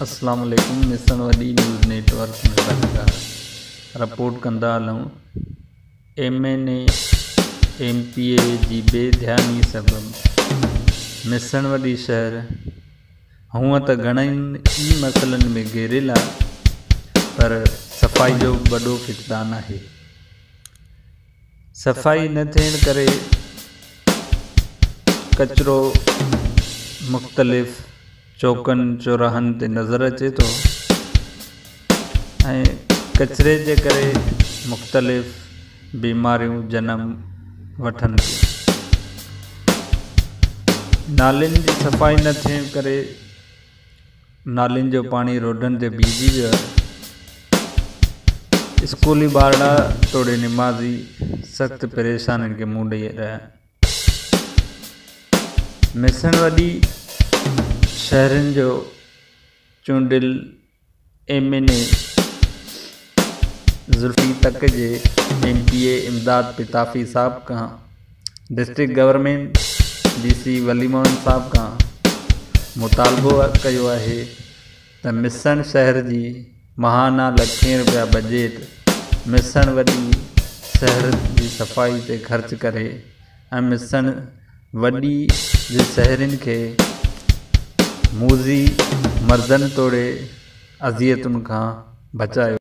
अस्सलाम वालेकुम। मिशन वडी न्यूज़ नेटवर्क में रिपोर्ट कंदा हलूं। MNA MPA जी बेध्यानी सबबि मिशन वडी शहर हूअं त घणनि ई मसइलनि में घेरियल आहे, पर सफ़ाई जो वॾो फिक़दान आहे। सफ़ाई न थियण करे कचरो मुख़्तलिफ़ चौकनि चौराहनि ते नज़र अचे थो ऐं कचरे जे करे मुख़्तलिफ़ बीमारियूं जनम वठनि थियूं। नालियुनि जी सफ़ाई न थियण करे नालियुनि जो पाणी रोडनि ते बीहजी वियो आहे। स्कूली ॿारड़ा तोड़े निमाज़ी सख़्तु परेशानियुनि खे मुंहुं ॾेई रहिया। मिशन वडी शहरनि जो चूंडियल MNA ज़ुल्फ़ी जे MPA इमदाद पिताफ़ी साहब खां डिस्ट्रिक्ट गवर्नमेंट DC वली मोहन साहब खां मुतालबो कयो आहे त मिशन शहर जी महाना लखें रुपया बजट मिशन वडी शहर जी सफ़ाई ते ख़र्च करे ऐं मिशन वडी जे शहरनि खे मूज़ी मर्दनि तोड़े अज़ियतुनि खां बचायो।